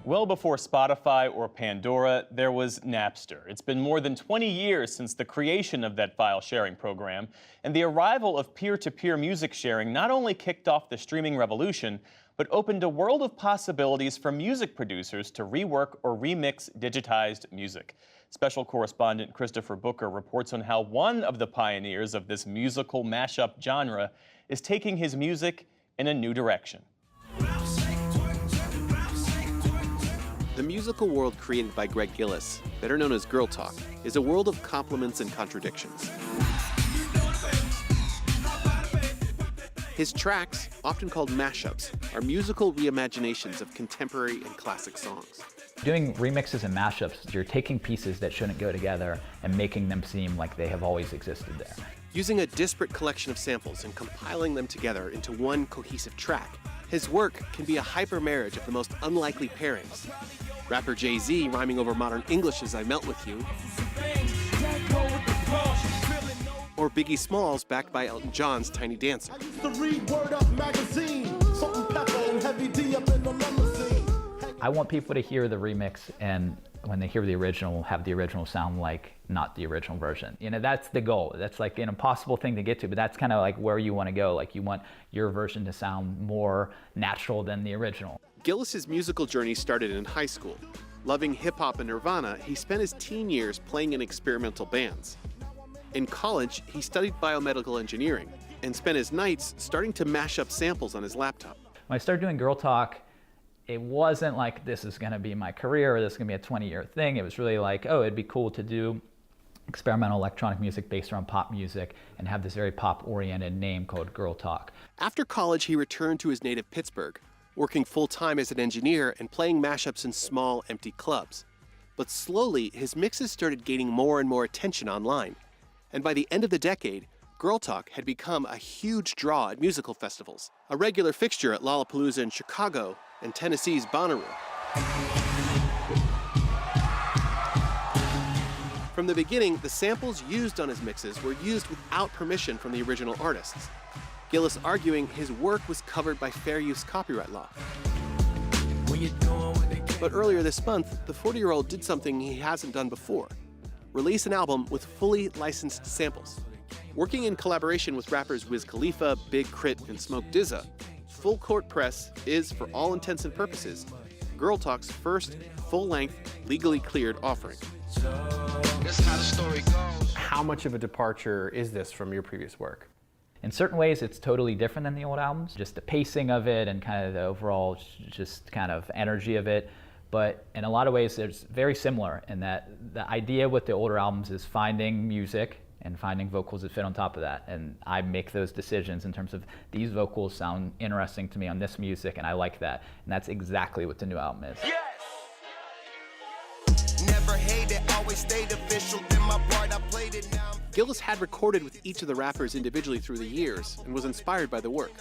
Well before Spotify or Pandora, there was Napster. It's been more than 20 years since the creation of that file sharing program, and the arrival of peer-to-peer music sharing not only kicked off the streaming revolution, but opened a world of possibilities for music producers to rework or remix digitized music. Special correspondent Christopher Booker reports on how one of the pioneers of this musical mashup genre is taking his music in a new direction. The musical world created by Greg Gillis, better known as Girl Talk, is a world of compliments and contradictions. His tracks, often called mashups, are musical reimaginations of contemporary and classic songs. Doing remixes and mashups, you're taking pieces that shouldn't go together and making them seem like they have always existed there. Using a disparate collection of samples and compiling them together into one cohesive track, his work can be a hyper-marriage of the most unlikely pairings. Rapper Jay-Z rhyming over modern English as I Melt With You, or Biggie Smalls backed by Elton John's Tiny Dancer. I want people to hear the remix, and when they hear the original, have the original sound like not the original version. You know, that's the goal. That's like an impossible thing to get to, but that's kind of like where you want to go. Like you want your version to sound more natural than the original. Gillis's musical journey started in high school. Loving hip-hop and Nirvana, he spent his teen years playing in experimental bands. In college, he studied biomedical engineering and spent his nights starting to mash up samples on his laptop. When I started doing Girl Talk, it wasn't like this is going to be my career or this is going to be a 20-year thing. It was really like, oh, it'd be cool to do experimental electronic music based around pop music and have this very pop-oriented name called Girl Talk. After college, he returned to his native Pittsburgh, working full-time as an engineer and playing mashups in small, empty clubs. But slowly, his mixes started gaining more and more attention online. And by the end of the decade, Girl Talk had become a huge draw at musical festivals, a regular fixture at Lollapalooza in Chicago and Tennessee's Bonnaroo. From the beginning, the samples used on his mixes were used without permission from the original artists, Gillis arguing his work was covered by fair use copyright law. But earlier this month, the 40-year-old did something he hasn't done before: release an album with fully licensed samples. Working in collaboration with rappers Wiz Khalifa, Big Crit, and Smoke DZA, Full Court Press is, for all intents and purposes, Girl Talk's first full-length, legally cleared offering. How much of a departure is this from your previous work? In certain ways, it's totally different than the old albums, just the pacing of it and kind of the overall just kind of energy of it. But in a lot of ways, it's very similar in that the idea with the older albums is finding music and finding vocals that fit on top of that. And I make those decisions in terms of these vocals sound interesting to me on this music, and I like that. And that's exactly what the new album is. Yes! Never hated, always stayed official. Then my part, I played it now. Gillis had recorded with each of the rappers individually through the years and was inspired by the work.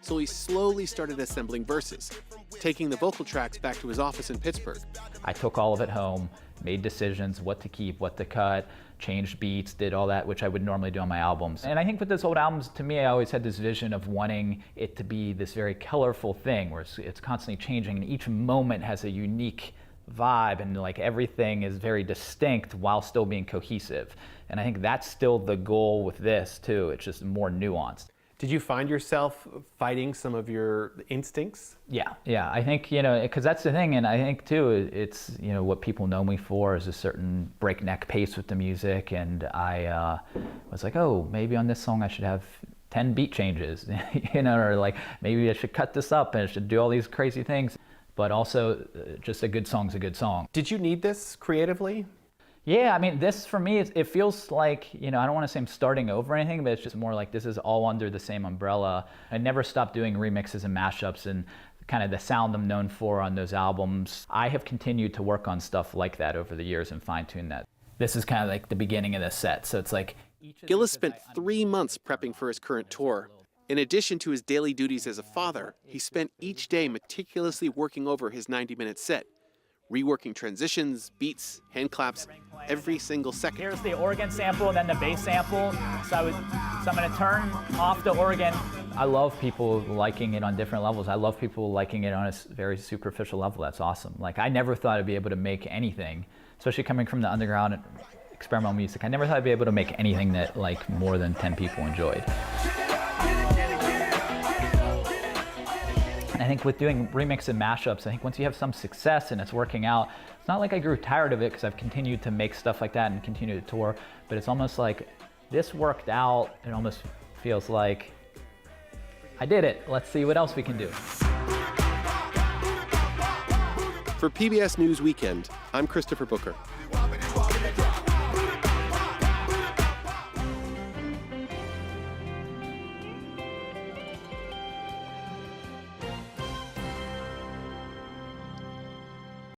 So he slowly started assembling verses, taking the vocal tracks back to his office in Pittsburgh. I took all of it home, made decisions, what to keep, what to cut, changed beats, did all that, which I would normally do on my albums. And I think with those old albums, to me, I always had this vision of wanting it to be this very colorful thing where it's constantly changing, and each moment has a unique vibe, and like everything is very distinct while still being cohesive. And I think that's still the goal with this too. It's just more nuanced. Did you find yourself fighting some of your instincts? Yeah. I think, you know, because that's the thing, and I think too, it's, you know, what people know me for is a certain breakneck pace with the music, and I was like, oh, maybe on this song I should have 10 beat changes, you know, or like maybe I should cut this up and I should do all these crazy things. But also, just a good song's a good song. Did you need this creatively? Yeah, I mean, this for me, it feels like, you know, I don't want to say I'm starting over or anything, but it's just more like this is all under the same umbrella. I never stopped doing remixes and mashups and kind of the sound I'm known for on those albums. I have continued to work on stuff like that over the years and fine-tune that. This is kind of like the beginning of the set, so it's like... Gillis spent 3 months prepping for his current tour. In addition to his daily duties as a father, he spent each day meticulously working over his 90-minute set, reworking transitions, beats, hand claps, every single second. Here's the organ sample and then the bass sample. So I'm going to turn off the organ I love people liking it on different levels. I love people liking it on a very superficial level. That's awesome. Like, I never thought I'd be able to make anything, especially coming from the underground experimental music. I never thought I'd be able to make anything that like more than 10 people enjoyed. I think with doing remix and mashups, I think once you have some success and it's working out, it's not like I grew tired of it because I've continued to make stuff like that and continue to tour, but it's almost like this worked out. It almost feels like I did it. Let's see what else we can do. For PBS News Weekend, I'm Christopher Booker.